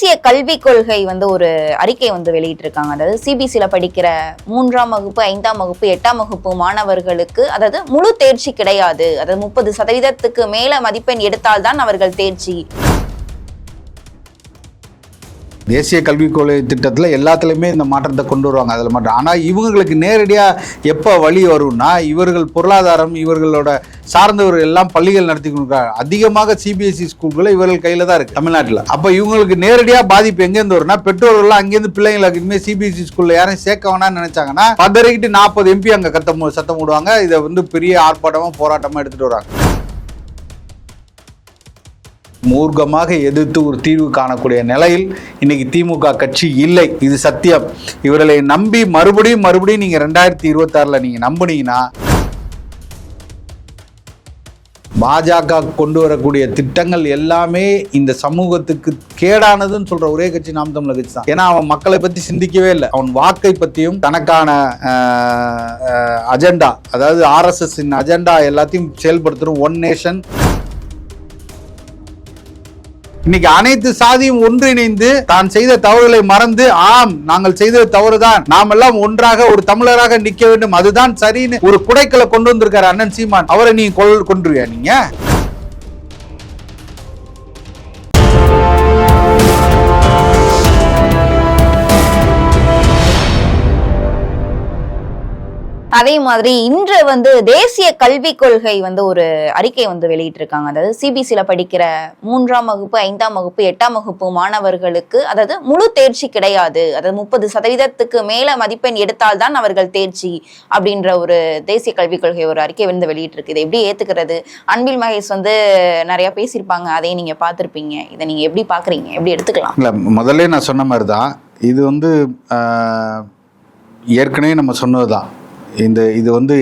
தேசிய கல்விக் கொள்கை ஒரு அறிக்கை வெளியிட்டிருக்காங்க. அதாவது சிபிசில படிக்கிற 3ஆம் வகுப்பு 5ஆம் வகுப்பு 8ஆம் வகுப்பு மாணவர்களுக்கு அதாவது முழு தேர்ச்சி கிடையாது. அதாவது 30% மேல மதிப்பெண் எடுத்தால்தான் அவர்கள் தேர்ச்சி. தேசிய கல்விக் கொள்கை திட்டத்தில் எல்லாத்துலேயுமே இந்த மாற்றத்தை கொண்டு வருவாங்க. அதில் மாற்றம். ஆனால் இவங்களுக்கு நேரடியாக எப்போ வழி வரும்னா, இவர்கள் பொருளாதாரம் இவர்களோட சார்ந்தவர்கள் எல்லாம் பள்ளிகள் நடத்தி கொடுக்குறாங்க. அதிகமாக சிபிஎஸ்இ ஸ்கூல்களை இவர்கள் கையில் தான் இருக்குது தமிழ்நாட்டில். அப்போ இவங்களுக்கு நேரடியாக பாதிப்பு எங்கேருந்து வரும்னா, பெற்றோர்கள்லாம் அங்கேருந்து பிள்ளைங்களுக்கு இனிமேல் சிபிஎஸ்இ ஸ்கூலில் யாரையும் சேர்க்க வேணாம்னு நினைச்சாங்கன்னா பதறிக்கிட்டு 40 MP அங்கே சத்தம் விடுவாங்க. இதை பெரிய ஆர்ப்பாட்டமாக போராட்டமாக எடுத்துகிட்டு வராங்க. மூர்க்கமாக எதிர்த்து ஒரு தீர்வு காணக்கூடிய நிலையில் இன்னைக்கு திமுக கட்சி இல்லை. இது சத்தியம். இவர்களை நம்பி மறுபடியும் நீங்க 2026 நீங்க நம்புனீங்கன்னா பாஜக கொண்டு வரக்கூடிய திட்டங்கள் எல்லாமே இந்த சமூகத்துக்கு கேடானதுன்னு சொல்ற ஒரே கட்சி நாம் தமிழர் கட்சி தான். ஏன்னா அவன் மக்களை பத்தி சிந்திக்கவே இல்லை. அவன் வாக்கை பத்தியும் தனக்கான அஜெண்டா, அதாவது RSS அஜெண்டா எல்லாத்தையும் செயல்படுத்தும். One nation. இன்னைக்கு அனைத்து சாதியும் ஒன்றிணைந்து தான் செய்த தவறுகளை மறந்து, ஆம் நாங்கள் செய்தது தவறுதான், நாம் எல்லாம் ஒன்றாக ஒரு தமிழராக நிற்க வேண்டும், அதுதான் சரின்னு ஒரு குடைக்கலை கொண்டு வந்திருக்காரு அண்ணன் சீமான். அவரை நீங்க கொன்றுவியா நீங்க? அதே மாதிரி இன்று தேசிய கல்விக் கொள்கை ஒரு அறிக்கை வெளியிட்டிருக்காங்க. அதாவது சிபிசில படிக்கிற 3ஆம் வகுப்பு 5ஆம் வகுப்பு 8ஆம் வகுப்பு மாணவர்களுக்கு அதாவது முழு தேர்ச்சி கிடையாது. அதாவது 30% மேல மதிப்பெண் எடுத்தால்தான் அவர்கள் தேர்ச்சி அப்படின்ற ஒரு தேசிய கல்விக் கொள்கை ஒரு அறிக்கை வெளியிட்டிருக்கு. இதை எப்படி ஏத்துக்கிறது? அன்பில் மகேஷ் நிறைய பேசியிருப்பாங்க, அதையும் நீங்க பார்த்திருப்பீங்க. இதை நீங்க எப்படி பாக்குறீங்க, எப்படி எடுத்துக்கலாம்? இல்ல, முதல்ல நான் சொன்ன மாதிரி தான் இது ஏற்கனவே நம்ம சொன்னதுதான். இது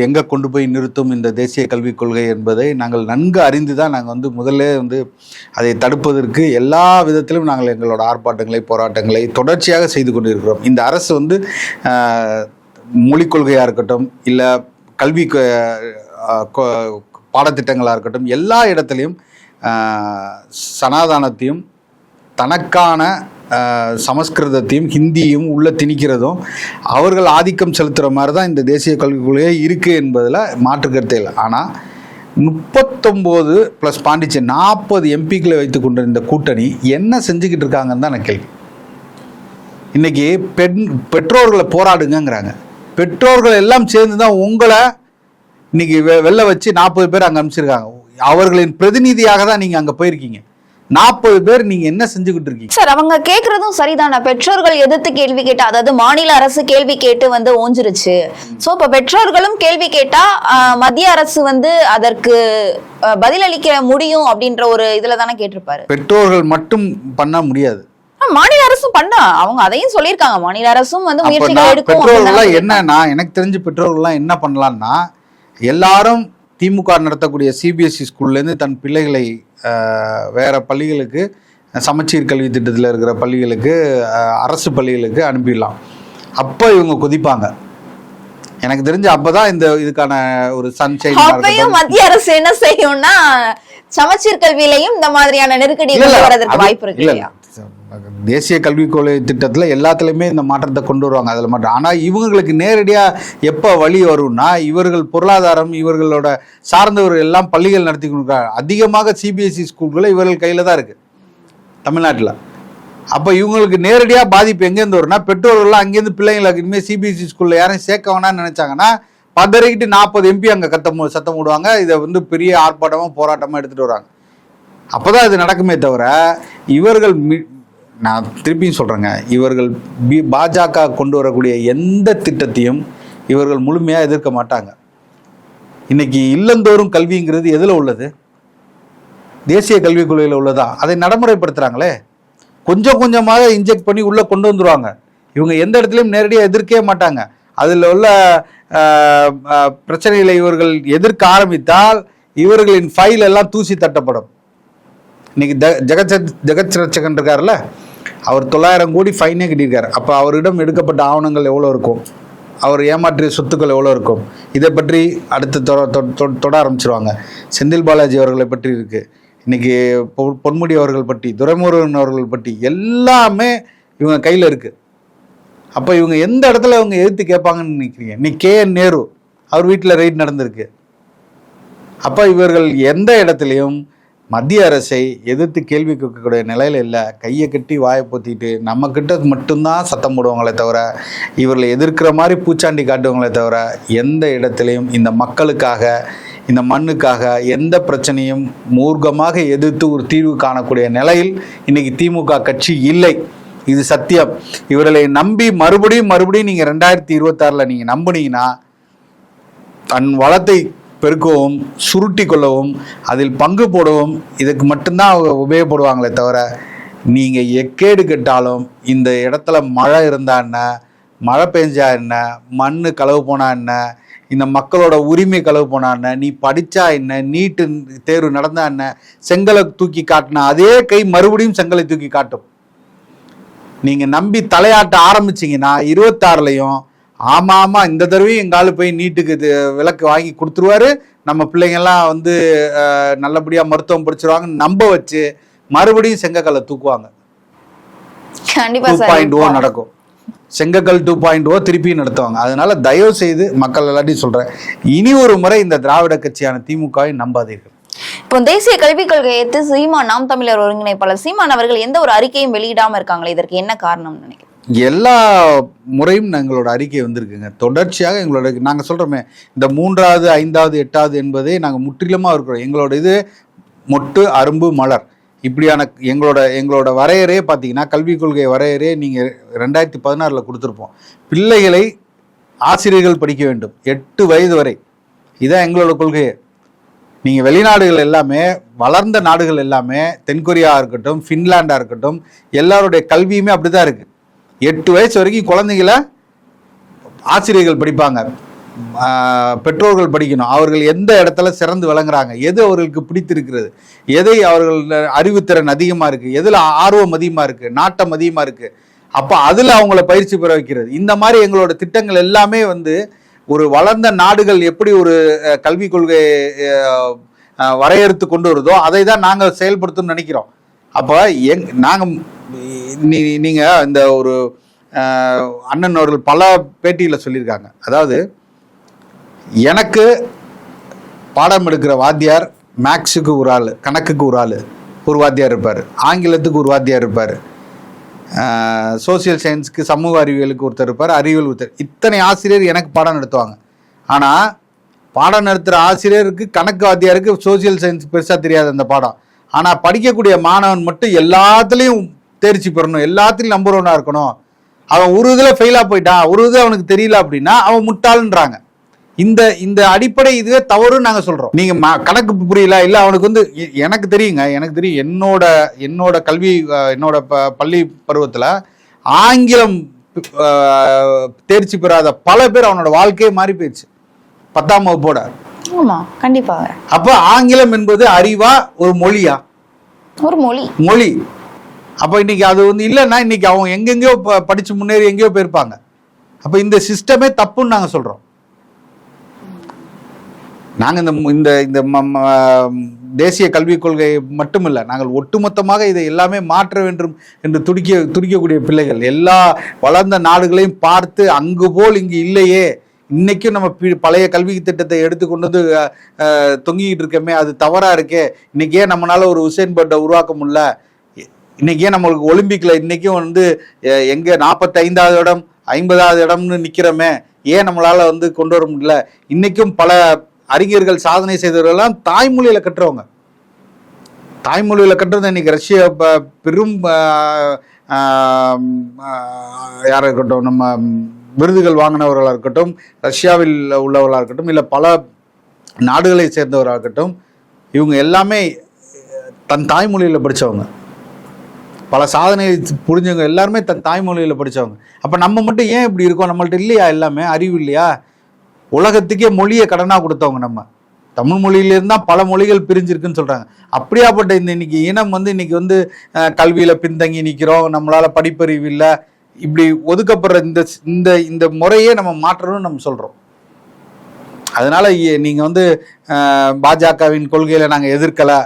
எங்கே கொண்டு போய் நிறுத்தும் இந்த தேசிய கல்விக் கொள்கை என்பதை நாங்கள் நன்கு அறிந்து தான் நாங்கள் முதல்ல அதை தடுப்பதற்கு எல்லா விதத்திலும் நாங்கள் எங்களோட ஆர்ப்பாட்டங்களை போராட்டங்களை தொடர்ச்சியாக செய்து கொண்டு இருக்கிறோம். இந்த அரசு மொழிக் கொள்கையாக இருக்கட்டும், இல்லை கல்வி பாடத்திட்டங்களாக இருக்கட்டும், எல்லா இடத்துலையும் சனாதானத்தையும் தனக்கான சமஸ்கிருதத்தையும் ஹிந்தியும் உள்ள திணிக்கிறதும் அவர்கள் ஆதிக்கம் செலுத்துகிற மாதிரி தான் இந்த தேசிய கல்விக் கொள்கையே இருக்குது என்பதில் மாற்று கருத்தே இல்லை. ஆனால் 39 + பாண்டிச்சேரி 40 MPக்களை வைத்து கொண்ட இந்த கூட்டணி என்ன செஞ்சுக்கிட்டு இருக்காங்கன்னு தான் நான் கேள்வி. இன்னைக்கு பெற்றோர்களை போராடுங்கிறாங்க. பெற்றோர்கள் எல்லாம் சேர்ந்து தான் உங்களை இன்னைக்கு வெளில வச்சு 40 பேர் அங்கே அனுப்பிச்சிருக்காங்க. அவர்களின் பிரதிநிதியாக தான் நீங்கள் அங்கே போயிருக்கீங்க. 40 பேர் நீங்க என்ன செஞ்சுக்கிட்டு இருக்கீங்க சார்? அவங்க கேட்கறதும் சரிதானா? பெற்றோர்கள் எதிர்த்து கேள்வி கேட்டா, அதாவது மாநில அரசு கேள்வி கேட்டு ஓஞ்சிருச்சு. சோ இப்ப பெற்றோர்களும் கேள்வி கேட்டா மத்திய அரசு அதற்கு பதிலளிக்க முடியும் அப்படின்ற ஒரு இதுல தானே கேட்டிருப்பாரு. பெற்றோர்கள் மட்டும் பண்ண முடியாது, மாநில அரசும் பண்ணா. அவங்க அதையும் சொல்லியிருக்காங்க. மாநில அரசும் முயற்சிகள் எடுக்கும். பெற்றோர்கள் என்னன்னா, எனக்கு தெரிஞ்சு பெற்றோர்கள்லாம் என்ன பண்ணலாம்னா, எல்லாரும் திமுக நடத்தக்கூடிய சிபிஎஸ்இ ஸ்கூல்லேருந்து தன் பிள்ளைகளை வேறு பள்ளிகளுக்கு, சமச்சீர் கல்வி திட்டத்தில் இருக்கிற பள்ளிகளுக்கு, அரசு பள்ளிகளுக்கு அனுப்பிடலாம். அப்போ இவங்க கொதிப்பாங்க. எனக்கு தெரிஞ்சு அப்போதான் இதுக்கான ஒரு சன்ஷைன். மத்திய அரசு என்ன செய்யும்னா, சமச்சீர் கல்வியிலையும் இந்த மாதிரியான நெருக்கடி வரதுக்கு வாய்ப்பு இருக்கு. தேசிய கல்விக் கொள்கை திட்டத்தில் எல்லாத்துலேயுமே இந்த மாற்றத்தை கொண்டு வருவாங்க. அதில் மாற்றம். ஆனால் இவங்களுக்கு நேரடியாக எப்போ வழி வரும்னா, இவர்கள் பொருளாதாரம் இவர்களோட சார்ந்தவர்கள் எல்லாம் பள்ளிகள் நடத்தி கொடுக்குறாங்க. அதிகமாக சிபிஎஸ்இ ஸ்கூல்களை இவர்கள் கையில் தான் இருக்குது தமிழ்நாட்டில். அப்போ இவங்களுக்கு நேரடியாக பாதிப்பு எங்கேருந்து வரும்னா, பெற்றோர்கள்லாம் அங்கேருந்து பிள்ளைங்களுக்கு இனிமேல் சிபிஎஸ்இ ஸ்கூலில் யாரையும் சேர்க்க வேணாம்னு நினச்சாங்கன்னா பதறிக்கிட்டு 40 MP அங்கே சத்தம் விடுவாங்க. இதை பெரிய ஆர்ப்பாட்டமாக போராட்டமாக எடுத்துகிட்டு வராங்க. அப்போ தான் இது நடக்குமே தவிர, இவர்கள் நான் திருப்பியும் சொல்கிறேங்க, இவர்கள் பாஜக கொண்டு வரக்கூடிய எந்த திட்டத்தையும் இவர்கள் முழுமையாக எதிர்க்க மாட்டாங்க. இன்னைக்கு இல்லந்தோறும் கல்விங்கிறது எதில் உள்ளது? தேசிய கல்விக் கொள்கையில் உள்ளதா? அதை நடைமுறைப்படுத்துகிறாங்களே. கொஞ்சம் கொஞ்சமாக இன்ஜெக்ட் பண்ணி உள்ளே கொண்டு வந்துடுவாங்க. இவங்க எந்த இடத்துலையும் நேரடியாக எதிர்க்கவே மாட்டாங்க. அதில் உள்ள பிரச்சனைகளை இவர்கள் எதிர்க்க ஆரம்பித்தால் இவர்களின் ஃபைல் எல்லாம் தூசி தட்டப்படும். இன்னைக்கு ஜெகத் ரட்சகன் இருக்காருல்ல, அவர் 900 கோடி ஃபைனே கட்டியிருக்காரு. அப்போ அவரிடம் எடுக்கப்பட்ட ஆவணங்கள் எவ்வளோ இருக்கும், அவர் ஏமாற்றிய சொத்துக்கள் எவ்வளோ இருக்கும், இதை பற்றி அடுத்து தொட ஆரம்பிச்சிருவாங்க. செந்தில் பாலாஜி அவர்களை பற்றி இருக்குது. இன்னைக்கு பொன்முடி அவர்கள் பற்றி, துரைமுருகன் அவர்கள் பற்றி எல்லாமே இவங்க கையில் இருக்குது. அப்போ இவங்க எந்த இடத்துல அவங்க எதிர்த்து கேட்பாங்கன்னு நினைக்கிறீங்க? இன்னைக்கு KN நேரு அவர் வீட்டில் ரெய்ட் நடந்திருக்கு. அப்போ இவர்கள் எந்த இடத்துலையும் மத்திய அரசை எதிர்த்து கேள்வி கேட்கக்கூடிய நிலையில் இல்லை. கையை கட்டி வாயை பொத்திட்டு நம்மக்கிட்ட மட்டும்தான் சத்தம் போடுவாங்களே தவிர, இவர்களை எதிர்க்கிற மாதிரி பூச்சாண்டி காட்டுவாங்களே தவிர, எந்த இடத்துலையும் இந்த மக்களுக்காக, இந்த மண்ணுக்காக எந்த பிரச்சனையும் மூர்க்கமாக எதிர்த்து ஒரு தீர்வு காணக்கூடிய நிலையில் இன்னைக்கு திமுக கட்சி இல்லை. இது சத்தியம். இவர்களை நம்பி மறுபடியும் நீங்கள் 2026 நீங்கள் நம்புனீங்கன்னா தன் வளத்தை பெருக்கவும், சுருட்டி கொள்ளவும், அதில் பங்கு போடவும் இதுக்கு மட்டும்தான் உபயோகப்படுவாங்களே தவிர, நீங்கள் எக்கேடு கெட்டாலும் இந்த இடத்துல மழை இருந்தா என்ன, மழை பெஞ்சா என்ன, மண் களவு போனா என்ன, இந்த மக்களோட உரிமை களவு போனா என்ன, நீ படித்தா என்ன, நீட்டு தேர்வு நடந்தா என்ன, செங்கலை தூக்கி காட்டினா அதே கை மறுபடியும் செங்கலை தூக்கி காட்டும். நீங்கள் நம்பி தலையாட்ட ஆரம்பிச்சிங்கன்னா 26லையும் ஆமாம் இந்த தடவையும் எங்காலு போய் நீட்டுக்கு விலக்கு வாங்கி கொடுத்துருவாரு, நம்ம பிள்ளைங்கள்லாம் வந்து நல்லபடியாக மருத்துவம் படிச்சிருவாங்கன்னு நம்ப வச்சு மறுபடியும் செங்கக்கல்லை தூக்குவாங்க. 2.0 நடக்கும். செங்கக்கல் 2.0 திருப்பி நடத்துவாங்க. அதனால தயவு செய்து மக்கள் எல்லாத்தையும் சொல்கிறேன், இனி ஒரு முறை இந்த திராவிட கட்சியான திமுகவை நம்பாதீர்கள். இப்போ தேசிய கல்விக் கொள்கையை ஏற்று சீமான், நாம் தமிழர் ஒருங்கிணைப்பாளர் சீமான் அவர்கள் எந்த ஒரு அறிக்கையும் வெளியிடாம இருக்காங்களே, இதற்கு என்ன காரணம்னு நினைக்கிறேன்? எல்லா முறையும் எங்களோட அறிக்கை வந்திருக்குங்க. தொடர்ச்சியாக எங்களோட நாங்கள் சொல்கிறோமே, இந்த 3வது 5வது 8வது என்பதே நாங்கள் முற்றிலுமாக இருக்கிறோம். எங்களோட இது மொட்டு அரும்பு மலர் இப்படியான எங்களோட வரையறையே பார்த்தீங்கன்னா, கல்விக் கொள்கை வரையறையே நீங்கள் 2016 கொடுத்துருப்போம். பிள்ளைகளை ஆசிரியர்கள் படிக்க வேண்டும் 8 வயது வரை. இதான் எங்களோட கொள்கையே. நீங்கள் வெளிநாடுகள் எல்லாமே, வளர்ந்த நாடுகள் எல்லாமே, தென்கொரியா இருக்கட்டும், ஃபின்லாண்டாக இருக்கட்டும், எல்லாருடைய கல்வியுமே அப்படி தான் இருக்குது. 8 வயசு வரைக்கும் குழந்தைங்கள ஆசிரியர்கள் படிப்பாங்க, பெற்றோர்கள் படிக்கணும். அவர்கள் எந்த இடத்துல சிறந்து விளங்குறாங்க, எது அவர்களுக்கு பிடித்திருக்கிறது, எதை அவர்கள் அறிவுத்திறன் அதிகமாக இருக்குது, எதில் ஆர்வம் அதிகமாக இருக்குது, நாட்டம் அதிகமாக இருக்குது, அப்போ அதில் அவங்கள பயிற்சி பெற வைக்கிறது. இந்த மாதிரி எங்களோட திட்டங்கள் எல்லாமே வந்து ஒரு வளர்ந்த நாடுகள் எப்படி ஒரு கல்விக் கொள்கை வரையறுத்து கொண்டு வருதோ அதை தான் நாங்கள் செயல்படுத்தணும்னு நினைக்கிறோம். அப்போ நாங்கள் நீங்கள் இந்த ஒரு அண்ணன் அவர்கள் பல பேட்டியில் சொல்லியிருக்காங்க. அதாவது எனக்கு பாடம் எடுக்கிற வாத்தியார் மேக்ஸுக்கு ஒரு ஆள், கணக்குக்கு ஒரு ஆள் ஒரு வாத்தியார் இருப்பார், ஆங்கிலத்துக்கு ஒரு வாத்தியார் இருப்பார், சோசியல் சயின்ஸுக்கு சமூக அறிவியலுக்கு ஒருத்தர் இருப்பார், அறிவியல் ஒருத்தர். இத்தனை ஆசிரியர் எனக்கு பாடம் நடத்துவாங்க. ஆனால் பாடம் நடத்துகிற ஆசிரியருக்கு, கணக்கு வாத்தியாருக்கு சோசியல் சயின்ஸ் பெருசாக தெரியாது அந்த பாடம். ஆனால் படிக்கக்கூடிய மாணவன் மட்டும் எல்லாத்துலேயும் தேர்ச்சி பெறணும், எல்லாத்துலேயும் நம்பர் 1 இருக்கணும். அவன் ஒரு இதில் ஃபெயிலாக போயிட்டான், ஒரு இது அவனுக்கு தெரியல அப்படின்னா அவன் முட்டாளுன்றாங்க. இந்த அடிப்படை இதுவே தவறுன்னு நாங்கள் சொல்கிறோம். நீங்கள் கணக்கு புரியல, இல்லை அவனுக்கு வந்து எனக்கு தெரியுங்க, எனக்கு தெரியும். என்னோட கல்வி, என்னோட பள்ளி பருவத்தில் ஆங்கிலம் தேர்ச்சி பெறாத பல பேர் அவனோட வாழ்க்கையே மாறி போயிடுச்சு 10ஆம் வகுப்போட. ஆமாம், கண்டிப்பாக. அப்போ ஆங்கிலம் என்பது அறிவா, ஒரு மொழியா? ஒரு மொழி. அப்போ இன்னைக்கு அது வந்து இல்லைன்னா இன்னைக்கு அவங்க எங்கெங்கயோ படிச்சு முன்னேறி எங்கேயோ போயிருப்பாங்க. அப்போ இந்த சிஸ்டமே தப்புன்னு நாங்கள் சொல்கிறோம். நாங்கள் இந்த தேசிய கல்விக் கொள்கை மட்டும் இல்லை, நாங்கள் ஒட்டுமொத்தமாக இதை எல்லாமே மாற்ற வேண்டும் என்று துடிக்கக்கூடிய பிள்ளைகள். எல்லா வளர்ந்த நாடுகளையும் பார்த்து அங்கு போல் இங்கு இல்லையே, இன்னைக்கும் நம்ம பழைய கல்வி திட்டத்தை எடுத்துக்கொண்டு வந்து தொங்கிக்கிட்டு இருக்கமே, அது தவறாக இருக்கே, இன்னைக்கு ஏன் நம்மளால ஒரு உசேன் போல்ட்டை உருவாக்க முடியல, இன்னைக்கு ஏன் நம்மளுக்கு ஒலிம்பிக்கில் இன்றைக்கும் வந்து எங்கே 45வது இடம் 50வது இடம்னு நிற்கிறோமே, ஏன் நம்மளால் வந்து கொண்டு வர முடியல? இன்றைக்கும் பல அறிஞர்கள் சாதனை செய்தவர்கள்லாம் தாய்மொழியில் கட்டுறவங்க. தாய்மொழியில் கட்டுறது இன்னைக்கு ரஷ்யா பெரும் யாராக இருக்கட்டும், நம்ம விருதுகள் வாங்கினவர்களாக இருக்கட்டும், ரஷ்யாவில் உள்ளவர்களாக இருக்கட்டும், இல்லை பல நாடுகளை சேர்ந்தவராக இருக்கட்டும், இவங்க எல்லாமே தன் தாய்மொழியில் படித்தவங்க. பல சாதனை புரிஞ்சவங்க எல்லாருமே தன் தாய்மொழியில் படித்தவங்க. அப்போ நம்ம மட்டும் ஏன் இப்படி இருக்கோம்? நம்மள்ட்ட இல்லையா எல்லாமே? அறிவு இல்லையா? உலகத்துக்கே மொழியை கடனாக கொடுத்தவங்க நம்ம. தமிழ் மொழியிலிருந்து தான் பல மொழிகள் பிரிஞ்சிருக்குன்னு சொல்கிறாங்க. அப்படியாப்பட்ட இன்னைக்கு இனம் வந்து இன்னைக்கு வந்து கல்வியில் பின்தங்கி நிற்கிறோம், நம்மளால் படிப்பறிவு இல்லை, இப்படி ஒதுக்கப்படுற இந்த முறையே நம்ம மாற்றணும்னு நம்ம சொல்கிறோம். அதனால் நீங்கள் வந்து பாஜகவின் கொள்கையில் நாங்கள் எதிர்க்கலை,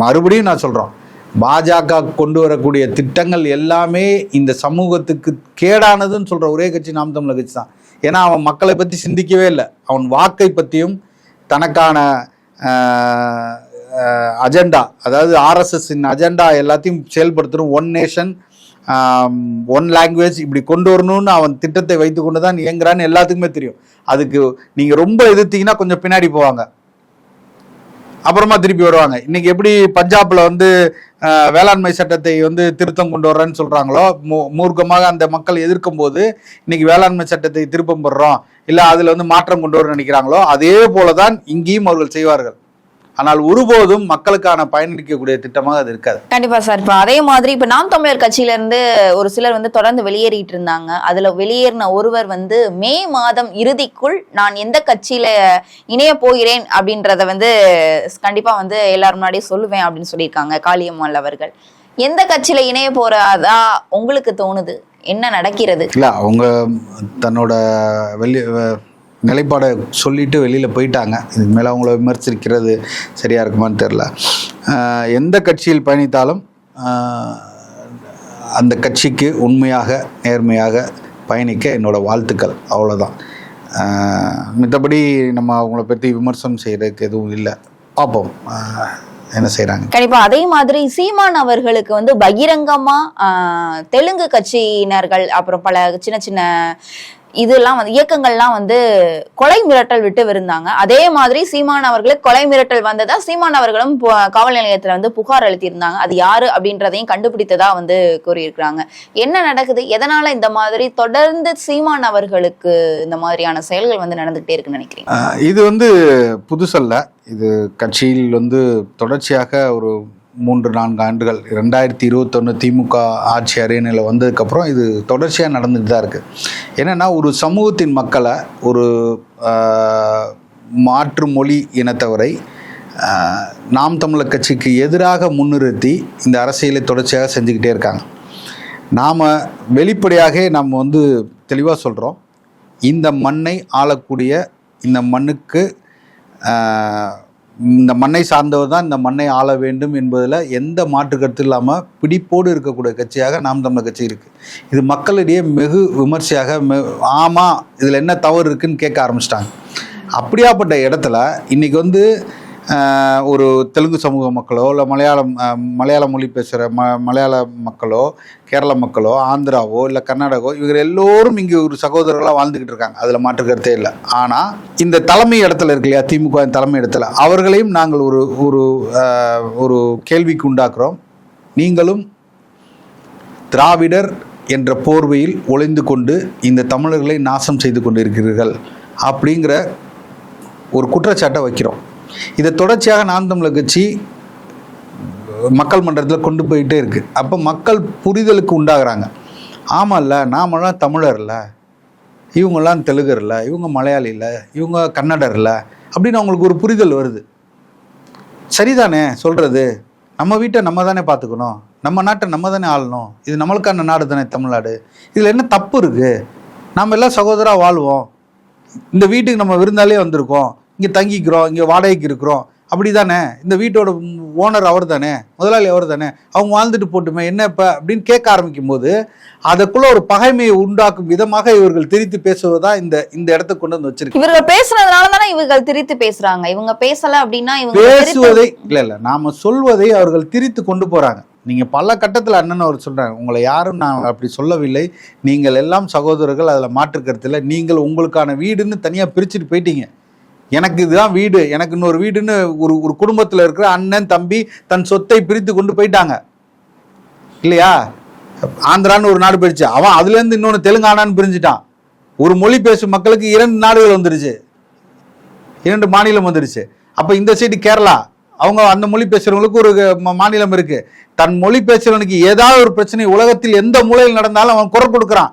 மறுபடியும் நான் சொல்கிறோம், பாஜக கொண்டு வரக்கூடிய திட்டங்கள் எல்லாமே இந்த சமூகத்துக்கு கேடானதுன்னு சொல்கிற ஒரே கட்சி நாம் தமிழர் கட்சி தான். ஏன்னா அவன் மக்களை பற்றி சிந்திக்கவே இல்லை. அவன் வாக்கை பற்றியும் தனக்கான அஜெண்டா, அதாவது ஆர்எஸ்எஸ்ஸின் அஜெண்டா எல்லாத்தையும் செயல்படுத்தணும். ஒன் நேஷன் ஒன் லாங்குவேஜ் இப்படி கொண்டு வரணும்னு அவன் திட்டத்தை வைத்து கொண்டு தான் இயங்குறான்னு எல்லாத்துக்குமே தெரியும். அதுக்கு நீங்கள் ரொம்ப எதிர்த்தீங்கன்னா கொஞ்சம் பின்னாடி போவாங்க, அப்புறமா திருப்பி வருவாங்க. இன்னைக்கு எப்படி பஞ்சாப்ல வந்து வேளாண்மை சட்டத்தை வந்து திருத்தம் கொண்டு வர்றேன்னு சொல்றாங்களோ, மூர்க்கமாக அந்த மக்கள் எதிர்க்கும் போது இன்னைக்கு வேளாண்மை சட்டத்தை திருப்பம் பெறுறோம், இல்லை அதுல வந்து மாற்றம் கொண்டு வர நினைக்கிறாங்களோ, அதே போலதான் இங்கேயும் அவர்கள் செய்வார்கள். ஆனால் ஒருபோதும் மக்களுக்கான பயனளிக்கக்கூடிய திட்டமாக அது இருக்காது. கண்டிப்பா சார். இப்ப அதே மாதிரி இப்ப நாம் தமிழர் கட்சியில இருந்து ஒரு சிலர் வந்து தொடர்ந்து வெளியேறிட்டு இருந்தாங்க. அதுல வெளியேறின ஒருவர் வந்து மே மாதம் இறுதிக்குள் நான் எந்த கட்சியில இணைய போகிறேன் அப்படின்றத வந்து கண்டிப்பா வந்து எல்லாரும் முன்னாடியே சொல்லுவேன் அப்படின்னு சொல்லியிருக்காங்க காளியம்மாள் அவர்கள். எந்த கட்சியில இணைய போறதா உங்களுக்கு தோணுது? என்ன நடக்கிறது? இல்ல, அவங்க தன்னோட நிலைப்பாடை சொல்லிட்டு வெளியில் போயிட்டாங்க. இதுக்கு மேலே அவங்கள விமர்சிக்கிறது சரியாக இருக்குமான்னு தெரில. எந்த கட்சியில் பயணித்தாலும் அந்த கட்சிக்கு உண்மையாக நேர்மையாக பயணிக்க என்னோடய வாழ்த்துக்கள், அவ்வளோதான். மற்றபடி நம்ம அவங்கள பற்றி விமர்சனம் செய்கிறதுக்கு எதுவும் இல்லை. பார்ப்போம் என்ன செய்கிறாங்க. கண்டிப்பா. அதே மாதிரி சீமான் அவர்களுக்கு வந்து பகிரங்கமா தெலுங்கு கட்சியினர்கள் அப்புறம் பல சின்ன சின்ன இதெல்லாம் வந்து இயக்கங்கள்லாம் வந்து கொலை மிரட்டல் விட்டு இருந்தாங்க. அதே மாதிரி சீமான் அவர்களுக்கு கொலை மிரட்டல் வந்ததா சீமான் அவர்களும் காவல் நிலையத்துல வந்து புகார் அளித்திருந்தாங்க. அது யாரு அப்படின்றதையும் கண்டுபிடித்ததா வந்து கூறியிருக்கிறாங்க. என்ன நடக்குது? எதனால இந்த மாதிரி தொடர்ந்து சீமான் அவர்களுக்கு இந்த மாதிரியான செயல்கள் வந்து நடந்துகிட்டே இருக்குன்னு நினைக்கிறீங்க? இது வந்து புதுசல்ல. இது கட்சியில் வந்து தொடர்ச்சியாக ஒரு 3-4 ஆண்டுகள் 2021 திமுக ஆட்சி அரியணையில் வந்ததுக்கப்புறம் இது தொடர்ச்சியாக நடந்துட்டு தான் இருக்குது. என்னென்னா, ஒரு சமூகத்தின் மக்களை, ஒரு மாற்று மொழி இனத்தவரை நாம் தமிழர் கட்சிக்கு எதிராக முன்னிறுத்தி இந்த அரசியலை தொடர்ச்சியாக செஞ்சுக்கிட்டே இருக்காங்க. நாம் வெளிப்படையாக நம்ம வந்து தெளிவாக சொல்கிறோம், இந்த மண்ணை ஆளக்கூடிய, இந்த மண்ணுக்கு இந்த மண்ணை சார்ந்தவர் தான் இந்த மண்ணை ஆள வேண்டும் என்பதில் எந்த மாற்று கருத்து இல்லாமல் பிடிப்போடு இருக்கக்கூடிய கட்சியாக நாம் தமிழர் கட்சி இருக்குது. இது மக்களிடையே வெகு விமர்சையாக ஆமாம் இதில் என்ன தவறு இருக்குதுன்னு கேட்க ஆரம்பிச்சிட்டாங்க. அப்படியாப்பட்ட இடத்துல இன்றைக்கி வந்து ஒரு தெலுங்கு சமூக மக்களோ, இல்லை மலையாள மொழி பேசுகிற மலையாள மக்களோ, கேரள மக்களோ, ஆந்திராவோ, இல்லை கர்நாடகோ, இவங்க எல்லோரும் இங்கே ஒரு சகோதரர்களாக வாழ்ந்துக்கிட்டு இருக்காங்க. அதில் மாற்று கருத்தே இல்லை. ஆனால் இந்த தலைமை இடத்துல இருக்கு இல்லையா, திமுக தலைமை இடத்துல, அவர்களையும் நாங்கள் ஒரு கேள்விக்கு உண்டாக்குறோம். நீங்களும் திராவிடர் என்ற போர்வையில் ஒளிந்து கொண்டு இந்த தமிழர்களை நாசம் செய்து கொண்டு இருக்கிறீர்கள் அப்படிங்கிற ஒரு குற்றச்சாட்டை வைக்கிறோம். இதை தொடர்ச்சியாக நாம் தமிழர் கட்சி மக்கள் மன்றத்தில் கொண்டு போயிட்டே இருக்குது. அப்போ மக்கள் புரிதலுக்கு உண்டாகிறாங்க. ஆமாம் இல்லை, நாமெல்லாம் தமிழர் இல்லை, இவங்கெல்லாம் தெலுங்கர் இல்லை, இவங்க மலையாளி இல்லை, இவங்க கன்னடர் இல்லை அப்படின்னு அவங்களுக்கு ஒரு புரிதல் வருது. சரிதானே சொல்கிறது? நம்ம வீட்டை நம்ம தானே பார்த்துக்கணும், நம்ம நாட்டை நம்ம தானே ஆளணும், இது நம்மளுக்கான நாடு தானே தமிழ்நாடு, இதில் என்ன தப்பு இருக்குது? நாம் எல்லாம் சகோதராக வாழ்வோம், இந்த வீட்டுக்கு நம்ம விருந்தாலே வந்திருக்கோம், இங்கே தங்கிக்கிறோம், இங்கே வாடகைக்கு இருக்கிறோம், அப்படி தானே, இந்த வீட்டோட ஓனர் அவர் தானே, முதலாளி அவர் தானே, அவங்க வாழ்ந்துட்டு போட்டுமே என்ன இப்போ அப்படின்னு கேட்க ஆரம்பிக்கும் போது அதுக்குள்ள ஒரு பகைமையை உண்டாக்கும் விதமாக இவர்கள் திரித்து பேசுவதா இந்த இடத்துக்கு கொண்டு வந்து வச்சிருக்கு. இவர்கள் பேசுறதுனால தானே இவர்கள் திரித்து பேசுறாங்க. இவங்க பேசல அப்படின்னா இவங்க பேசுவதை இல்லை நாம சொல்வதை அவர்கள் திரித்து கொண்டு போறாங்க. நீங்க பல கட்டத்தில் அண்ணன் அவர் சொல்றாங்க, உங்களை யாரும் நான் அப்படி சொல்லவில்லை, நீங்கள் எல்லாம் சகோதரர்கள், அதில் மாற்று கருத்தில், நீங்கள் உங்களுக்கான வீடுன்னு தனியாக பிரிச்சுட்டு போயிட்டீங்க, எனக்கு இதுதான் வீடு, எனக்கு இன்னொரு வீடுன்னு ஒரு குடும்பத்தில் இருக்கிற அண்ணன் தம்பி தன் சொத்தை பிரித்து கொண்டு போயிட்டாங்க இல்லையா? ஆந்திரான்னு ஒரு நாடு போயிடுச்சு, அவன் அதுலேருந்து இன்னொன்று தெலுங்கானான்னு பிரிஞ்சுட்டான். ஒரு மொழி பேசும் மக்களுக்கு 2 நாடுகள் வந்துருச்சு, 2 மாநிலம் வந்துருச்சு. அப்போ இந்த சைடு கேரளா, அவங்க அந்த மொழி பேசுகிறவங்களுக்கு ஒரு மாநிலம் இருக்குது. தன் மொழி பேசுகிறவனுக்கு ஏதாவது ஒரு பிரச்சனை உலகத்தில் எந்த மூலையில் நடந்தாலும் அவன் குரல் கொடுக்குறான்,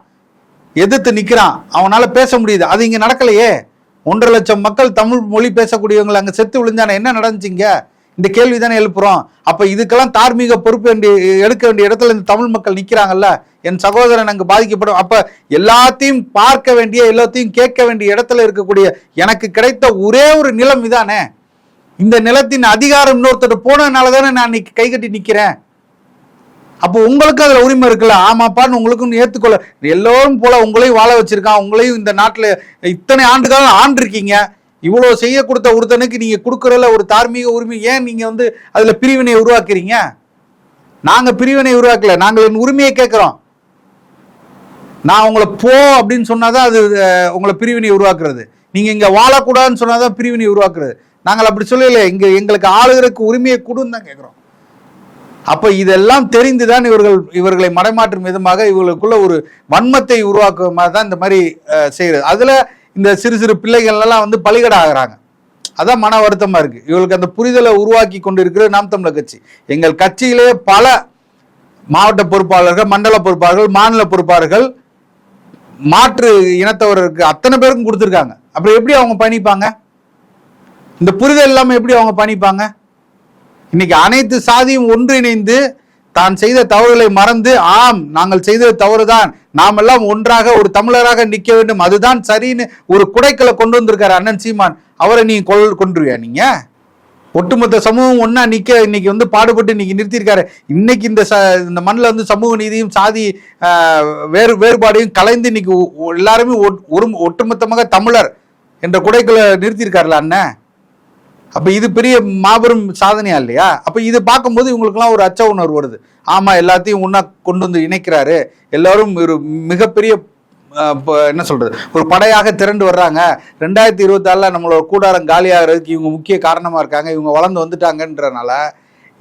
எதிர்த்து நிற்கிறான், அவனால் பேச முடியுது. அது இங்கே நடக்கலையே. 1.5 லட்சம் மக்கள் தமிழ் மொழி பேசக்கூடியவங்களை அங்கே செத்து விழுந்தானே, என்ன நடந்துச்சிங்க? இந்த கேள்வி தானே எழுப்புறோம். அப்போ இதுக்கெல்லாம் தார்மீக பொறுப்பு எடுக்க வேண்டிய இடத்துல இந்த தமிழ் மக்கள் நிற்கிறாங்கல்ல, என் சகோதரன் அங்கே பாதிக்கப்படும். அப்போ எல்லாத்தையும் பார்க்க வேண்டிய, எல்லாத்தையும் கேட்க வேண்டிய இடத்துல இருக்கக்கூடிய எனக்கு கிடைத்த ஒரே ஒரு நிலம் இதானே. இந்த நிலத்தின் அதிகாரம் இன்னொருத்தர் போனதுனால தானே நான் இன்னைக்கு கை கட்டி நிக்கிறேன். அப்போ உங்களுக்கு அதுல உரிமை இருக்குல்ல, ஆமாப்பான்னு உங்களுக்கும் ஏத்துக்கொள்ள. எல்லோரும் போல உங்களையும் வாழ வச்சிருக்கான், உங்களையும் இந்த நாட்டுல இத்தனை ஆண்டு காலம் ஆண்டிருக்கீங்க. இவ்வளவு செய்ய கொடுத்த ஒருத்தனுக்கு நீங்க கொடுக்கறதுல ஒரு தார்மீக உரிமை, ஏன் நீங்க வந்து அதுல பிரிவினை உருவாக்குறீங்க? நாங்க பிரிவினை உருவாக்கல, நாங்கள் என் உரிமையை கேட்கிறோம். நான் உங்களை போ அப்படின்னு சொன்னாதான் அது உங்களை பிரிவினை உருவாக்குறது. நீங்க இங்க வாழக்கூடாதுன்னு சொன்னாதான் பிரிவினை உருவாக்குறது. நாங்கள் அப்படி சொல்லல, இங்க எங்களுக்கு ஆளுகிறதுக்கு உரிமையை கொடுன்னு தான் கேட்கிறோம். அப்ப இதெல்லாம் தெரிந்துதான் இவர்களை மடைமாற்றும் விதமாக இவர்களுக்குள்ள ஒரு வன்மத்தை உருவாக்கும் மாதிரி தான் இந்த மாதிரி செய்யறது. அதுல இந்த சிறு சிறு பிள்ளைகள் எல்லாம் வந்து பலிகடை ஆகிறாங்க. அதான் மன வருத்தமா இருக்கு. இவர்களுக்கு அந்த புரிதலை உருவாக்கி கொண்டு இருக்கிற நாம் தமிழர் கட்சி. எங்கள் கட்சியிலே பல மாவட்ட பொறுப்பாளர்கள், மண்டல பொறுப்பாளர்கள், மாநில பொறுப்பாளர்கள் மாற்று இனத்தவருக்கு அத்தனை பேருக்கும் கொடுத்துருக்காங்க. அப்புறம் எப்படி அவங்க பயணிப்பாங்க? இந்த புரிதல் இல்லாம எப்படி அவங்க பயணிப்பாங்க? இன்னைக்கு அனைத்து சாதியும் ஒன்றிணைந்து தான் செய்த தவறுகளை மறந்து, ஆம் நாங்கள் செய்தது தவறுதான், நாம் எல்லாம் ஒன்றாக ஒரு தமிழராக நிற்க வேண்டும், அதுதான் சரின்னு ஒரு குடைக்கலை கொண்டு வந்திருக்காரு அண்ணன் சீமான். அவரை நீங்க கொன்றுவியா? நீங்க ஒட்டுமொத்த சமூகம் ஒன்னா நிக்க இன்னைக்கு வந்து பாடுபட்டு இன்னைக்கு நிறுத்தியிருக்காரு. இன்னைக்கு இந்த மண்ணில் வந்து சமூக நீதியும் சாதி வேறுபாடையும் கலைந்து இன்னைக்கு எல்லாருமே ஒட்டுமொத்தமாக தமிழர் என்ற குடைக்குள்ள நிறுத்தியிருக்காருல அண்ணன். அப்ப இது பெரிய மாபெரும் சாதனையா இல்லையா? அப்ப இது பார்க்கும்போது இவங்களுக்குலாம் ஒரு அச்ச உணர்வு வருது. ஆமா, எல்லாத்தையும் ஒன்னா கொண்டு வந்து இணைக்கிறாரு, எல்லாரும் ஒரு மிகப்பெரிய என்ன சொல்றது ஒரு படையாக திரண்டு வர்றாங்க. 2024 நம்மளோட கூடாரம் காலியாகிறதுக்கு இவங்க முக்கிய காரணமா இருக்காங்க, இவங்க வளர்ந்து வந்துட்டாங்கன்றனால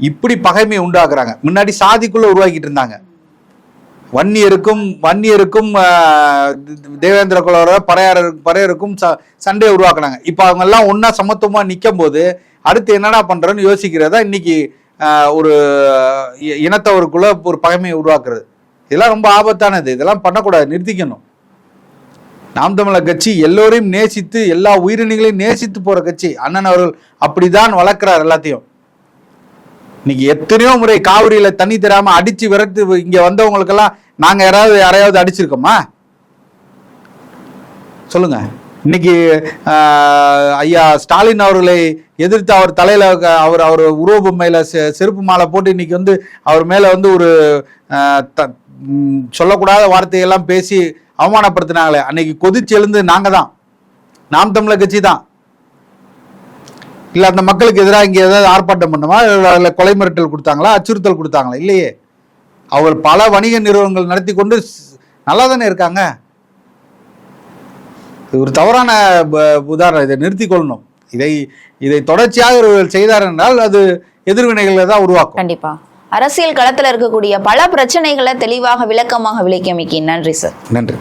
இப்படி பகைமையை உண்டாக்குறாங்க. முன்னாடி சாதிக்குள்ள உருவாக்கிட்டு இருந்தாங்க. வன்னியருக்கும் தேவேந்திர குலவர பறையருக்கும் சண்டையை உருவாக்குனாங்க. இப்ப அவங்க எல்லாம் ஒன்னா சமத்துவமா நிக்கும் போது அடுத்து என்னடா பண்றோன்னு யோசிக்கிறதா இன்னைக்கு ஒரு இனத்தவருக்குள்ள ஒரு பகைமையை உருவாக்குறது. இதெல்லாம் ரொம்ப ஆபத்தானது. இதெல்லாம் பண்ணக்கூடாது, நிறுத்திக்கணும். நாம் தமிழர் கட்சி எல்லோரையும் நேசித்து எல்லா உயிரினங்களையும் நேசித்து போற கட்சி. அண்ணன் அவர்கள் அப்படிதான் வளர்க்கிறார் எல்லாத்தையும். இன்னைக்கு எத்தனையோ முறை காவிரியில தண்ணி தராம அடிச்சு விரட்டு இங்க வந்தவங்களுக்கெல்லாம் நாங்க யாரையாவது அடிச்சிருக்கோமா? சொல்லுங்க. இன்னைக்கு ஐயா ஸ்டாலின் அவர்களை எதிர்த்து அவர் தலையில அவர் உருவபொம்மையில செருப்பு மாலை போட்டு இன்னைக்கு வந்து அவர் மேல வந்து ஒரு சொல்லக்கூடாத வார்த்தையெல்லாம் பேசி அவமானப்படுத்தினாங்களே, அன்னைக்கு கொதிச்சு எழுந்து நாங்க தான், நாம் தமிழர் கட்சி தான். இல்ல அந்த மக்களுக்கு எதிராக இங்க ஏதாவது ஆர்ப்பாட்டம் பண்ணுமா, இல்ல கொலை மிரட்டல் கொடுத்தாங்களா, அச்சுறுத்தல் கொடுத்தாங்களா? இல்லையே. அவர் பல வணிக நிறுவனங்கள் நடத்தி கொண்டு நல்லா தானே இருக்காங்க. ஒரு தவறான உதாரணம். இதை நிறுத்தி கொள்ளணும். இதை தொடர்ச்சியாக இவர்கள் செய்தார் என்றால் அது எதிர்வினைகளை தான் உருவாக்கும். கண்டிப்பா. அரசியல் களத்துல இருக்கக்கூடிய பல பிரச்சனைகளை தெளிவாக விளக்கமாக விளக்கியமைக்கு நன்றி சார். நன்றி.